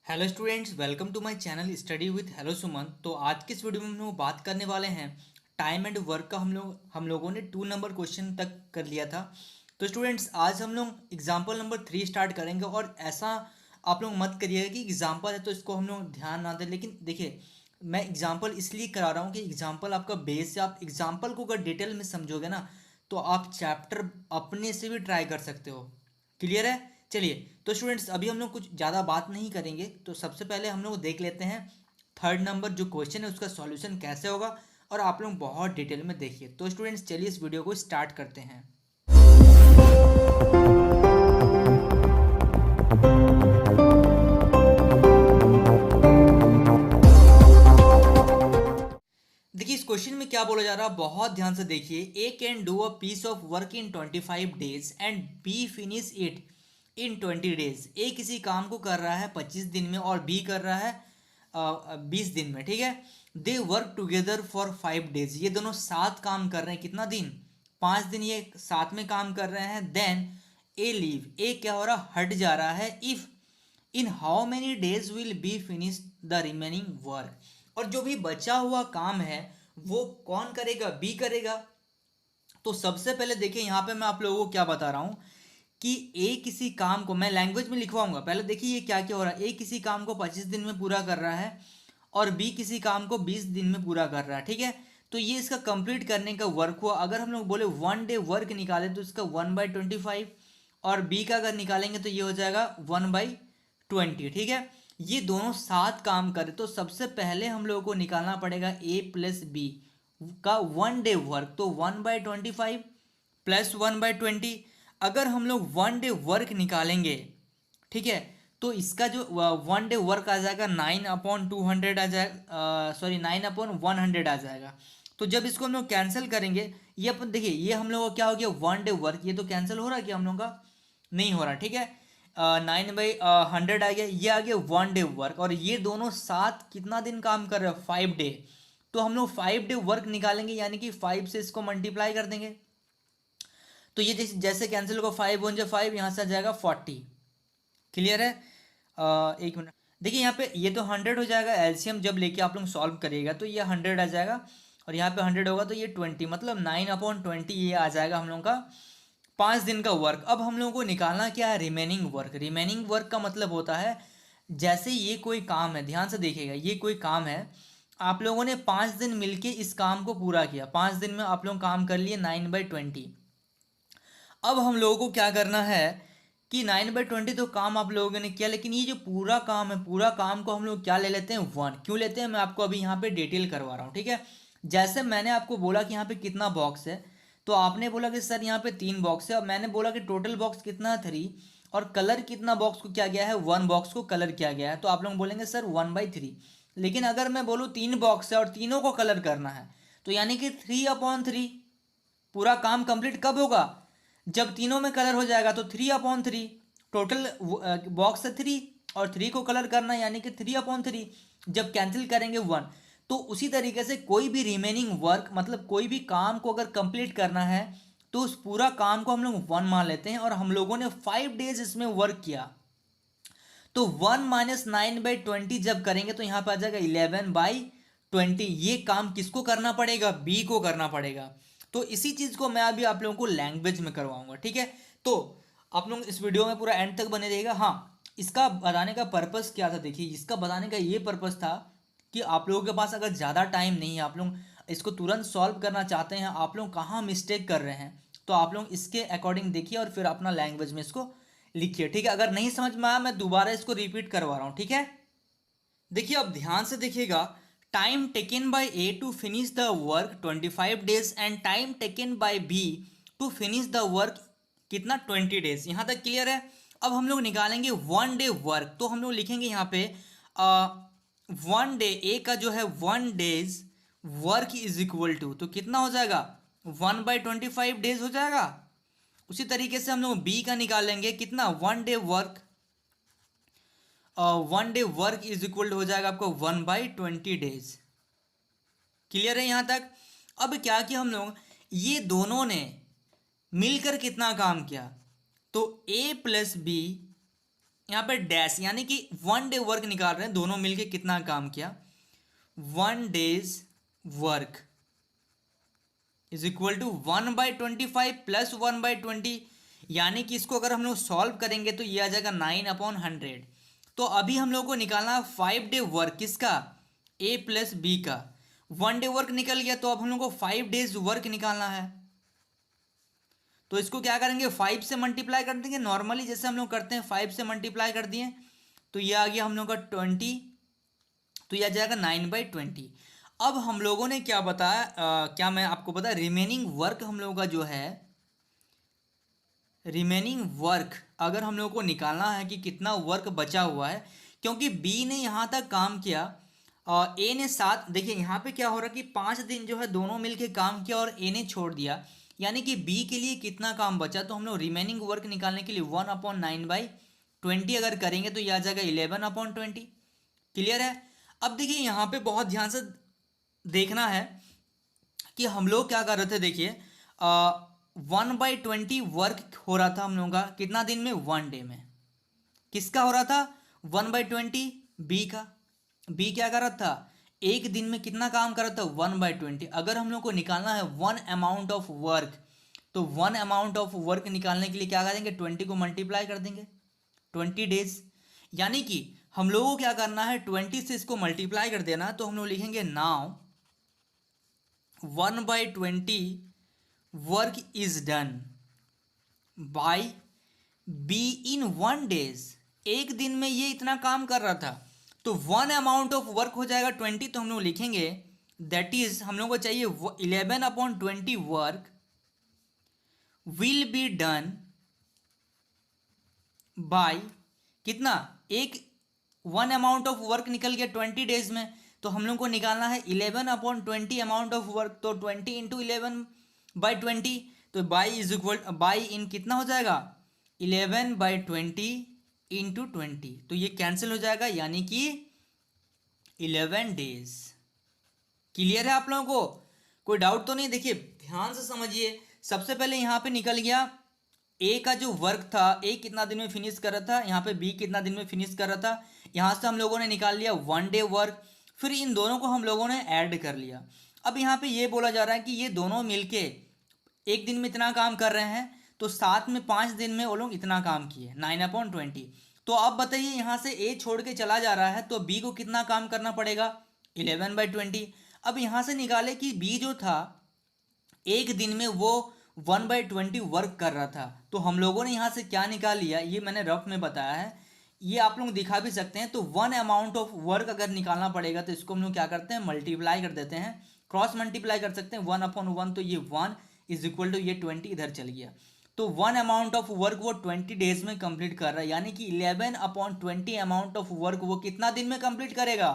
Hello students, welcome to my channel study with hello Suman. तो आज की इस वीडियो में हम लोग बात करने वाले हैं टाइम एंड वर्क का। हम लोगों ने 2 नंबर क्वेश्चन तक कर लिया था। तो स्टूडेंट्स, आज हम लोग एग्जाम्पल नंबर 3 स्टार्ट करेंगे। और ऐसा आप लोग मत करिएगा कि एग्जाम्पल है तो इसको हम लोग ध्यान ना दें। लेकिन देखिए, मैं एग्जाम्पल इसलिए करा रहा हूँ कि एग्जाम्पल आपका बेस है। आप एग्जाम्पल को अगर डिटेल में समझोगे ना तो आप चैप्टर अपने से भी ट्राई कर सकते हो। क्लियर है? चलिए, तो स्टूडेंट्स अभी हम लोग कुछ ज़्यादा बात नहीं करेंगे। तो सबसे पहले हम लोग देख लेते हैं 3rd नंबर जो क्वेश्चन है उसका सॉल्यूशन कैसे होगा। और आप लोग बहुत डिटेल में देखिए। तो स्टूडेंट्स चलिए इस वीडियो को स्टार्ट करते हैं। देखिए, इस क्वेश्चन में क्या बोला जा रहा है, बहुत ध्यान से देखिए। A can do a piece of work in 25 days and B finish it in 20 days। A किसी काम को कर रहा है 25 दिन में और बी कर रहा है 20 दिन में। ठीक है, they work together for 5 days। ये दोनों साथ काम कर रहे हैं। कितना दिन? 5 दिन ये साथ में काम कर रहे हैं। देन ए लीव, ए क्या हो रहा, हट जा रहा है। If in how many days will be finish the remaining work. और जो भी बचा हुआ काम है वो कौन करेगा? बी करेगा। तो सबसे पहले देखिए, यहाँ पे मैं आप लोगों को क्या बता रहा हूँ कि ए किसी काम को, मैं लैंग्वेज में लिखवाऊंगा। पहले देखिए ये क्या क्या हो रहा है। ए किसी काम को 25 दिन में पूरा कर रहा है और बी किसी काम को 20 दिन में पूरा कर रहा है। ठीक है, तो ये इसका कंप्लीट करने का वर्क हुआ। अगर हम लोग बोले 1 डे वर्क निकाले तो इसका 1/25, और बी का अगर निकालेंगे तो ये हो जाएगा 1/20। ठीक है, ये दोनों साथ काम करे तो सबसे पहले हम लोगों को निकालना पड़ेगा ए प्लस बी का 1 डे वर्क। तो 1/25 प्लस 1/20। अगर हम लोग 1 डे वर्क निकालेंगे, ठीक है, तो इसका जो 1 डे वर्क आ जाएगा 9/200 आ जाएगा, सॉरी 9/100 आ जाएगा। तो जब इसको हम लोग कैंसिल करेंगे, ये अपन देखिए, ये हम लोग का क्या हो गया, 1 डे वर्क। ये तो कैंसिल हो रहा है कि हम लोग का नहीं हो रहा। ठीक है, 9/100 आ गया, ये आ गया 1 डे वर्क। और ये दोनों साथ कितना दिन काम कर रहे हो? 5 डे। तो हम लोग 5 डे वर्क निकालेंगे, यानी कि 5 से इसको मल्टीप्लाई कर देंगे। तो ये जैसे जैसे कैंसिल होगा, 5 × 5 यहाँ से आ जाएगा 40। क्लियर है? एक मिनट, देखिए यहाँ पे ये तो 100 हो जाएगा। एलसीएम जब लेके आप लोग सॉल्व करिएगा तो ये 100 आ जाएगा, और यहाँ पे 100 होगा तो ये 20, मतलब 9/20 ये आ जाएगा हम लोग का 5 दिन का वर्क। अब हम लोगों को निकालना क्या है? Remaining work. रिमेनिंग वर्क का मतलब होता है, जैसे ये कोई काम है, ध्यान से देखिएगा, ये कोई काम है, आप लोगों ने 5 दिन मिलके इस काम को पूरा किया। 5 दिन में आप लोग काम कर लिए 9/20। अब हम लोगों को क्या करना है कि 9/20 तो काम आप लोगों ने किया, लेकिन ये जो पूरा काम है, पूरा काम को हम लोग क्या ले लेते हैं? 1। क्यों लेते हैं? मैं आपको अभी यहाँ पे डिटेल करवा रहा हूँ। ठीक है, जैसे मैंने आपको बोला कि यहाँ पे कितना बॉक्स है, तो आपने बोला कि सर यहाँ पे 3 बॉक्स है, और मैंने बोला कि टोटल बॉक्स कितना है 3, और कलर कितना बॉक्स को क्या गया है? 1 बॉक्स को कलर किया गया है। तो आप लोग बोलेंगे सर 1/3। लेकिन अगर मैं बोलूँ 3 बॉक्स है और तीनों को कलर करना है, तो यानी कि 3/3। पूरा काम कंप्लीट कब होगा? जब तीनों में कलर हो जाएगा। तो 3/3, टोटल बॉक्स है 3 और 3 को कलर करना, यानी कि 3/3। जब कैंसिल करेंगे 1। तो उसी तरीके से कोई भी रिमेनिंग वर्क, मतलब कोई भी काम को अगर कंप्लीट करना है तो उस पूरा काम को हम लोग 1 मान लेते हैं। और हम लोगों ने 5 डेज इसमें वर्क किया, तो 1 - 9/20 जब करेंगे तो यहाँ पर आ जाएगा 11/20। ये काम किसको करना पड़ेगा? बी को करना पड़ेगा। तो इसी चीज को मैं अभी आप लोगों को लैंग्वेज में करवाऊंगा। ठीक है, तो आप लोग इस वीडियो में पूरा एंड तक बने रहिएगा। हाँ, इसका बताने का पर्पस क्या था? देखिए, इसका बताने का ये पर्पस था कि आप लोगों के पास अगर ज़्यादा टाइम नहीं है, आप लोग इसको तुरंत सॉल्व करना चाहते हैं, आप लोग कहाँ मिस्टेक कर रहे हैं, तो आप लोग इसके अकॉर्डिंग देखिए और फिर अपना लैंग्वेज में इसको लिखिए। ठीक है, अगर नहीं समझ में आया मैं दोबारा इसको रिपीट करवा रहा हूँ। ठीक है, देखिए अब ध्यान से देखिएगा। Time taken by A to finish the work 25 days and time taken by B to finish the work कितना? 20 days। यहाँ तक क्लियर है? अब हम लोग निकालेंगे 1 डे वर्क। तो हम लोग लिखेंगे यहाँ पे 1 डे, ए का जो है 1 days work is equal to, तो कितना हो जाएगा? 1/25 डेज हो जाएगा। उसी तरीके से हम लोग बी का निकालेंगे, कितना? 1 day work. 1 day work is equal हो जाएगा आपको 1/20 डेज। क्लियर है यहाँ तक? अब क्या किया हम लोग, ये दोनों ने मिलकर कितना काम किया? तो ए प्लस बी यहाँ पे डैश यानी कि 1 डे वर्क निकाल रहे हैं, दोनों मिलके कितना काम किया। 1 days work is equal to 1/25 plus 1/20, यानी कि इसको अगर हम लोग सॉल्व करेंगे तो ये आ जाएगा 9/100। तो अभी हम लोग को निकालना है 5 डे वर्क किसका, ए प्लस बी का। 1 डे वर्क निकल गया, तो अब हम लोग को 5 डेज वर्क निकालना है। तो इसको क्या करेंगे, 5 से मल्टीप्लाई कर देंगे नॉर्मली, जैसे हम लोग करते हैं। 5 से मल्टीप्लाई कर दिए तो ये आ गया हम लोग का 20, तो ये आ जाएगा 9/20। अब हम लोगों ने क्या बताया, क्या मैं आपको बताया, रिमेनिंग वर्क हम लोगों का जो है, रिमेनिंग वर्क अगर हम लोगों को निकालना है कि कितना वर्क बचा हुआ है, क्योंकि बी ने यहाँ तक काम किया और ए ने 7, देखिए यहाँ पे क्या हो रहा है कि 5 दिन जो है दोनों मिलके काम किया और ए ने छोड़ दिया, यानी कि बी के लिए कितना काम बचा। तो हम लोग रिमेनिंग वर्क निकालने के लिए 1/9/20 अगर करेंगे तो यह आ जाएगा 11/20। क्लियर है। अब देखिए यहाँ पे बहुत ध्यान से देखना है कि हम लोग क्या कर रहे थे। देखिए 1/20 वर्क हो रहा था हम लोगों का कितना दिन में, 1 डे में। किसका हो रहा था, 1/20 बी का। बी क्या कर रहा था, एक दिन में कितना काम कर रहा था, 1/20। अगर हम लोग को निकालना है वन अमाउंट ऑफ वर्क, तो वन अमाउंट ऑफ वर्क निकालने के लिए क्या करेंगे, 20 को मल्टीप्लाई कर देंगे 20 डेज। यानी कि हम लोगों को क्या करना है, 20 से इसको मल्टीप्लाई कर देना। तो हम लोग लिखेंगे now 1/20 work is done by be in 1 days. एक दिन में ये इतना काम कर रहा था, तो वन अमाउंट ऑफ वर्क हो जाएगा 20। तो हम लोग लिखेंगे दैट इज, हम लोग को चाहिए 11/20 work will be done by कितना, एक वन अमाउंट ऑफ वर्क निकल गया 20 डेज में, तो हम लोग को निकालना है 11/20 अमाउंट ऑफ वर्क। तो 20 इंटू 11/20, तो बाई इज इक्वल, बाई इन कितना हो जाएगा, 11/20 इंटू 20, तो ये कैंसिल हो जाएगा, यानी कि 11 डेज। क्लियर है आप लोगों को, कोई डाउट तो नहीं। देखिए ध्यान से समझिए, सबसे पहले यहाँ पे निकल गया ए का जो वर्क था, ए कितना दिन में फिनिश कर रहा था, यहाँ पे बी कितना दिन में फिनिश कर रहा था। यहाँ से हम लोगों ने निकाल लिया 1 डे वर्क, फिर इन दोनों को हम लोगों ने ऐड कर लिया। अब यहाँ पे ये बोला जा रहा है कि ये दोनों मिलके एक दिन में इतना काम कर रहे हैं, तो साथ में 5 दिन में वो लोग इतना काम किए 9/20। तो अब बताइए यहाँ से ए छोड़ के चला जा रहा है, तो बी को कितना काम करना पड़ेगा, 11/20। अब यहाँ से निकाले कि बी जो था एक दिन में वो 1/20 वर्क कर रहा था, तो हम लोगों ने यहाँ से क्या निकाल लिया, ये मैंने रफ में बताया है, ये आप लोग दिखा भी सकते हैं। तो वन अमाउंट ऑफ वर्क अगर निकालना पड़ेगा तो इसको हम लोग क्या करते हैं, मल्टीप्लाई कर देते हैं, क्रॉस मल्टीप्लाई कर सकते हैं 1/1। तो ये 1 इज इक्वल टू ये 20 इधर चल गया, तो वन अमाउंट ऑफ वर्क वो 20 डेज में कंप्लीट कर रहा है, यानी कि 11/20 अमाउंट ऑफ वर्क वो कितना दिन में कंप्लीट करेगा।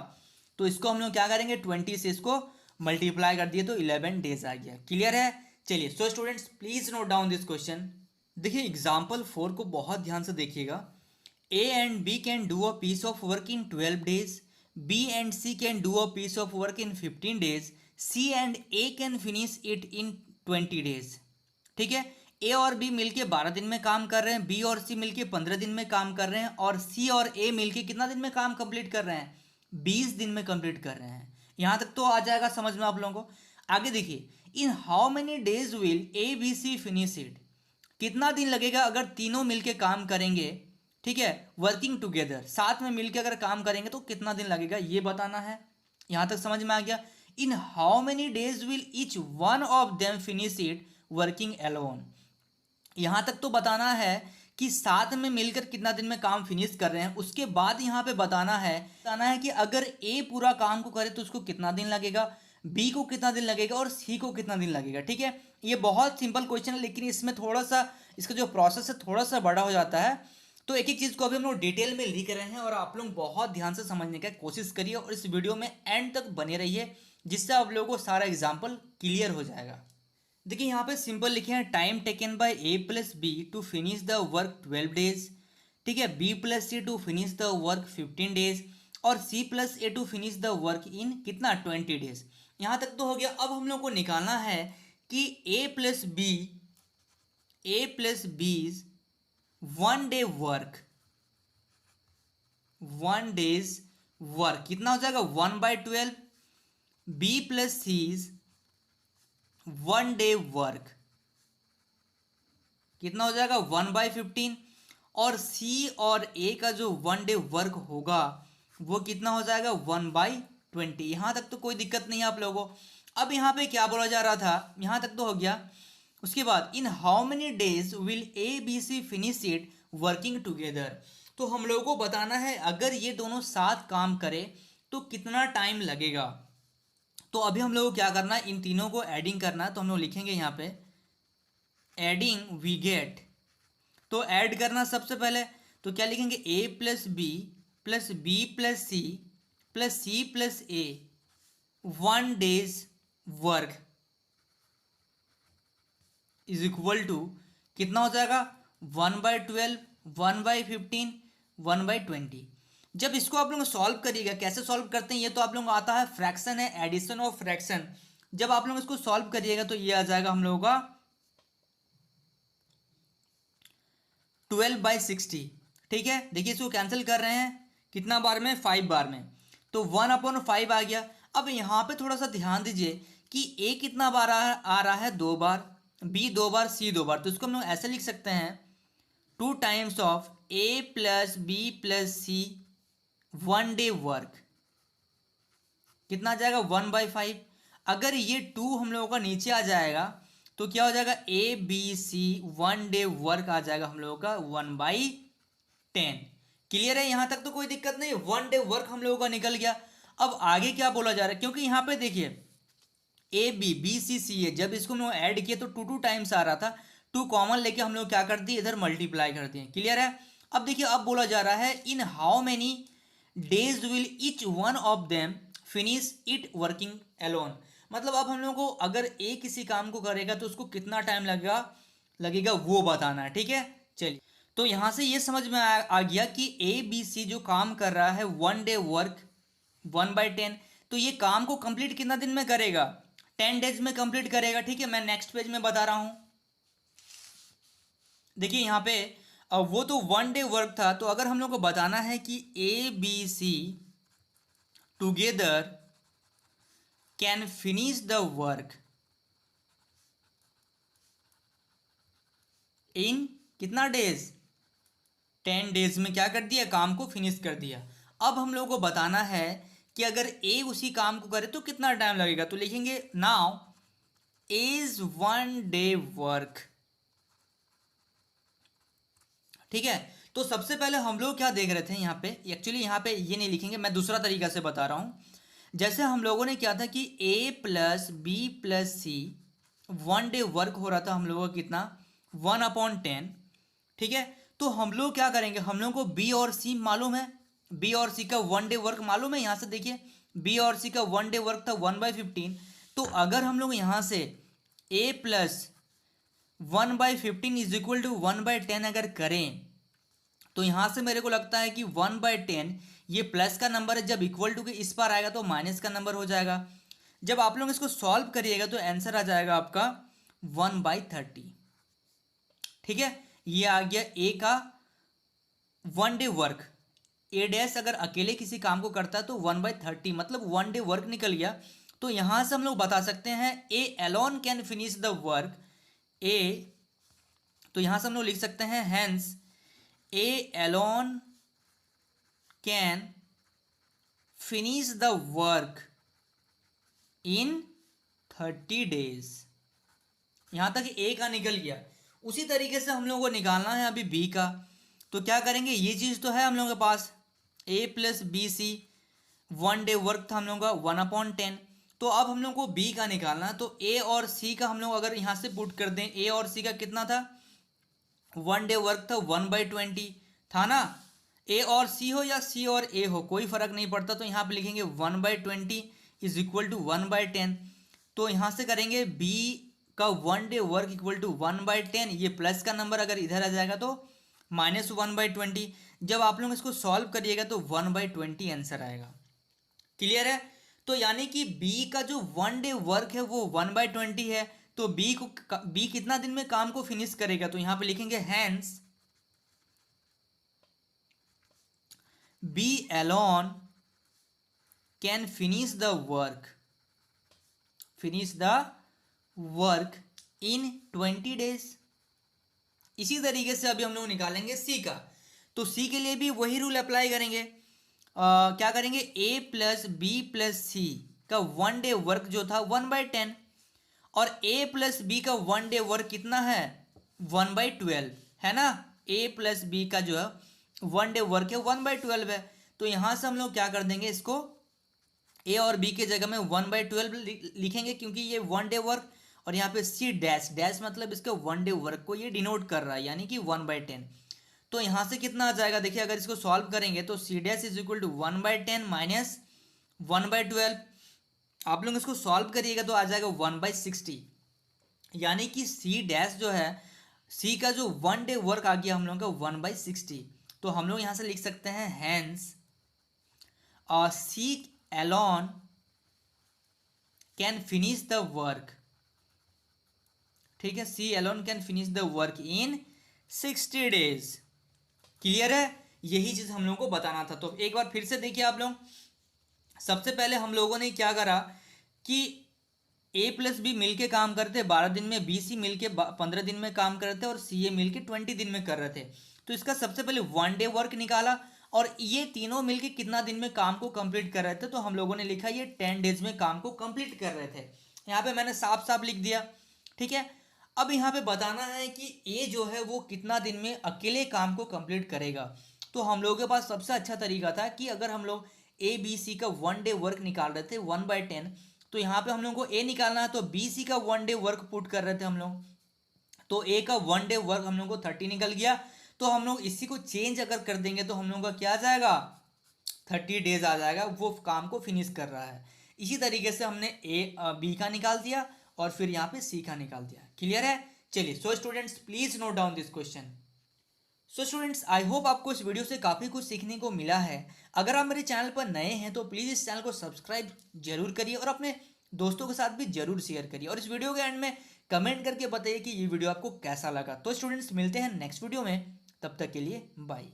तो इसको हम लोग क्या करेंगे, 20 से इसको मल्टीप्लाई कर दिए तो 11 डेज आ गया। क्लियर है। चलिए so students please note down this question. देखिए एग्जाम्पल 4 को बहुत ध्यान से देखिएगा। A and B can do a piece of work in 12 days, B and C can do a piece of work in 15 days, C and A can finish it in 20 days. ठीक है, ए और B मिलके 12 दिन में काम कर रहे हैं, बी और सी मिलके 15 दिन में काम कर रहे हैं, और सी और ए मिलके कितना दिन में काम कंप्लीट कर रहे हैं, 20 दिन में कंप्लीट कर रहे हैं। यहां तक तो आ जाएगा समझ में आप लोगों को। आगे देखिए, in how many days will A B C finish it, कितना दिन लगेगा अगर तीनों मिलके काम करेंगे। ठीक है, वर्किंग टुगेदर, साथ में मिलके अगर काम करेंगे तो कितना दिन लगेगा ये बताना है। यहां तक समझ में आ गया। इन how many days will each one of them finish it working alone, यहां तक तो बताना है कि साथ में मिलकर कितना दिन में काम फिनिश कर रहे हैं। उसके बाद यहाँ पे बताना है कि अगर ए पूरा काम को करे तो उसको कितना दिन लगेगा, बी को कितना दिन लगेगा और सी को कितना दिन लगेगा। ठीक है, ये बहुत सिंपल क्वेश्चन है, लेकिन इसमें थोड़ा सा इसका जो प्रोसेस है थोड़ा सा बड़ा हो जाता है। तो एक एक चीज़ को अभी हम लोग डिटेल में लिख रहे हैं और आप लोग बहुत ध्यान से समझने का कोशिश करिए और इस वीडियो में एंड तक बने रहिए, जिससे आप लोगों को सारा एग्जाम्पल क्लियर हो जाएगा। देखिए यहाँ पे सिंपल लिखे हैं, time taken by A plus B to finish the work 12 days. ठीक है, B plus C to finish the work 15 days, और C plus A to finish the work in कितना 20 डेज। यहाँ तक तो हो गया। अब हम लोग को निकालना है कि ए प्लस बीज 1 डे वर्क 1 डेज वर्क कितना हो जाएगा 1/12, B plus C is 1 day work कितना हो जाएगा 1/15, और सी और ए का जो 1 डे वर्क होगा वो कितना हो जाएगा 1/20। यहां तक तो कोई दिक्कत नहीं है आप लोगों को। अब यहाँ पे क्या बोला जा रहा था, यहां तक तो हो गया। उसके बाद in how many days will A B C finish it working together, तो हम लोगों को बताना है अगर ये दोनों साथ काम करें तो कितना टाइम लगेगा। तो अभी हम लोग को क्या करना है, इन तीनों को एडिंग करना है। तो हम लोग लिखेंगे यहाँ पे एडिंग वी गेट, तो ऐड करना सबसे पहले, तो क्या लिखेंगे A plus B plus C plus A 1 days work is equal to कितना हो जाएगा 1/12, 1/15, 1/20। जब इसको आप लोग सॉल्व करिएगा, कैसे सॉल्व करते हैं ये तो आप लोगों को आता है, फ्रैक्शन है, एडिशन ऑफ फ्रैक्शन। जब आप लोग इसको सॉल्व करिएगा तो ये आ जाएगा हम लोगों का 12/60। ठीक है, देखिए इसको कैंसिल कर रहे हैं कितना बार में, 5 बार में, तो 1/5 आ गया। अब यहाँ पे थोड़ा सा ध्यान दीजिए कि ए कितना बार आ रहा है 2 बार, बी 2 बार, सी 2 बार, तो इसको हम लोग ऐसे लिख सकते हैं 2 times of A plus B plus C 1 day work कितना आ जाएगा 1/5। अगर ये 2 हम लोगों का नीचे आ जाएगा तो क्या हो जाएगा A B C 1 day work आ जाएगा हम लोगों का 1/10। क्लियर है, यहां तक तो कोई दिक्कत नहीं, 1 डे वर्क हम लोगों का निकल गया। अब आगे क्या बोला जा रहा है, क्योंकि यहाँ पे देखिए ए बी सी सी ए, जब इसको हम लोग ऐड किए तो 2 टाइम्स आ रहा था, 2 कॉमन लेके हम लोग क्या कर दिए इधर मल्टीप्लाई कर दिए। क्लियर है। अब देखिए अब बोला जा रहा है in how many days will each one of them finish it working alone, मतलब अब हम लोग को अगर ए किसी काम को करेगा तो उसको कितना टाइम लगेगा लगेगा वो बताना है। ठीक है, चलिए तो यहां से ये समझ में आ गया कि ए बी सी जो काम कर रहा है 1 डे वर्क 1/10, तो ये काम को कंप्लीट कितना दिन में करेगा 10 डेज में कंप्लीट करेगा। ठीक है, मैं नेक्स्ट पेज में बता रहा हूं। देखिए यहाँ पे अब वो तो 1 डे वर्क था, तो अगर हम लोग को बताना है कि A B C together can finish the work in कितना डेज 10 डेज में क्या कर दिया काम को फिनिश कर दिया। अब हम लोग को बताना है कि अगर ए उसी काम को करे तो कितना टाइम लगेगा, तो लिखेंगे नाउ इज 1 डे वर्क। ठीक है, तो सबसे पहले हम लोग क्या देख रहे थे यहाँ पे, एक्चुअली यहाँ पे ये नहीं लिखेंगे, मैं दूसरा तरीका से बता रहा हूँ। जैसे हम लोगों ने क्या था कि ए plus B plus C 1 day work हो रहा था हम लोगों का कितना 1/10। ठीक है, तो हम लोग क्या करेंगे, हम लोग को बी और सी मालूम है, बी और सी का 1 डे वर्क मालूम है। यहाँ से देखिए बी और सी का 1 डे वर्क था 1/15, तो अगर हम लोग यहाँ से ए प्लस 1/15 इज इक्वल टू 1/10 अगर करें तो यहां से मेरे को लगता है कि 1/10 ये प्लस का नंबर है, जब इक्वल टू के इस पार आएगा तो माइनस का नंबर हो जाएगा। जब आप लोग इसको सॉल्व करिएगा तो आंसर आ जाएगा आपका 1/30। ठीक है, ये आ गया ए का 1 डे वर्क। ए डैश अगर अकेले किसी काम को करता है तो 1/30 मतलब 1 डे वर्क निकल गया। तो यहां से हम लोग बता सकते हैं A alone can finish the work A, तो यहां से हम लोग लिख सकते हैं hence A alone can finish the work in 30 days. यहां तक ए का निकल गया। उसी तरीके से हम लोगों को निकालना है अभी बी का, तो क्या करेंगे, ये चीज़ तो है हम लोगों के पास A plus B C 1 day work था हम लोगों का 1/10, तो अब हम लोग को बी का निकालना है। तो ए और सी का हम लोग अगर यहाँ से पुट कर दें, ए और सी का कितना था 1 डे वर्क था 1/20 था ना। ए और सी हो या सी और ए हो कोई फर्क नहीं पड़ता, तो यहाँ पे लिखेंगे 1/20 इज इक्वल टू 1/10। तो यहाँ से करेंगे बी का 1 डे वर्क इक्वल टू 1/10, ये प्लस का नंबर अगर इधर आ जाएगा तो -1/20। जब आप लोग इसको सॉल्व करिएगा तो 1/20 आंसर आएगा। क्लियर है, तो यानी कि बी का जो 1 डे वर्क है वो 1/20 है, तो बी कितना दिन में काम को फिनिश करेगा, तो यहां पे लिखेंगे hence B alone can finish the work in 20 days। इसी तरीके से अभी हम लोग निकालेंगे सी का। तो सी के लिए भी वही रूल अप्लाई करेंगे। क्या करेंगे, ए प्लस बी प्लस सी का 1 डे वर्क जो था 1/10, और ए प्लस बी का 1 डे वर्क कितना है 1/12 है ना। ए प्लस बी का जो है 1 डे वर्क है 1/12 है। तो यहाँ से हम लोग क्या कर देंगे, इसको ए और बी के जगह में 1/12 लिखेंगे, क्योंकि ये 1 डे वर्क, और यहाँ पे सी डैश डैश मतलब इसके 1 डे वर्क को ये डिनोट कर रहा है, यानी कि 1/10। तो यहाँ से कितना आ जाएगा, देखिए अगर इसको सॉल्व करेंगे तो C dash is equal to 1/10 minus 1/12। आप लोग इसको सॉल्व करिएगा तो आ जाएगा 1/60, यानी कि सी डैश जो है, सी का जो 1 डे वर्क आ गया हम लोग का 1/60। तो हम लोग यहाँ से लिख सकते हैं hence C alone can finish the work. ठीक है, C alone can finish the work in 60 days। Clear है, यही चीज हम लोगों को बताना था। तो एक बार फिर से देखिए आप लोग, सबसे पहले हम लोगों ने क्या करा कि ए प्लस बी मिलके काम करते 12 दिन में, बी सी मिलके 15 दिन में काम करते, और सी ए मिलके 20 दिन में कर रहे थे। तो इसका सबसे पहले 1 डे वर्क निकाला, और ये तीनों मिलके कितना दिन में काम को कंप्लीट कर रहे थे, तो हम लोगों ने लिखा ये 10 डेज में काम को कंप्लीट कर रहे थे। यहाँ पे मैंने साफ साफ लिख दिया। ठीक है, अब यहाँ पे बताना है कि ए जो है वो कितना दिन में अकेले काम को कंप्लीट करेगा। तो हम लोगों के पास सबसे अच्छा तरीका था कि अगर हम लोग ए बी सी का 1 डे वर्क निकाल रहे थे 1/10, तो यहाँ पे हम लोग को ए निकालना है, तो बी सी का 1 डे वर्क पुट कर रहे थे हम लोग, तो ए का 1 डे वर्क हम लोग को 30 निकल गया। तो हम लोग इसी को चेंज अगर कर देंगे तो हम लोग का क्या आ जाएगा 30 डेज आ जाएगा, वो काम को फिनिश कर रहा है। इसी तरीके से हमने ए बी का निकाल दिया और फिर यहाँ पे सी का निकाल दिया। क्लियर है, चलिए। So students please note down this question. So students I hope आपको इस वीडियो से काफ़ी कुछ सीखने को मिला है। अगर आप मेरे चैनल पर नए हैं तो प्लीज़ इस चैनल को सब्सक्राइब जरूर करिए, और अपने दोस्तों के साथ भी जरूर शेयर करिए, और इस वीडियो के एंड में कमेंट करके बताइए कि ये वीडियो आपको कैसा लगा। तो स्टूडेंट्स मिलते हैं नेक्स्ट वीडियो में, तब तक के लिए बाय।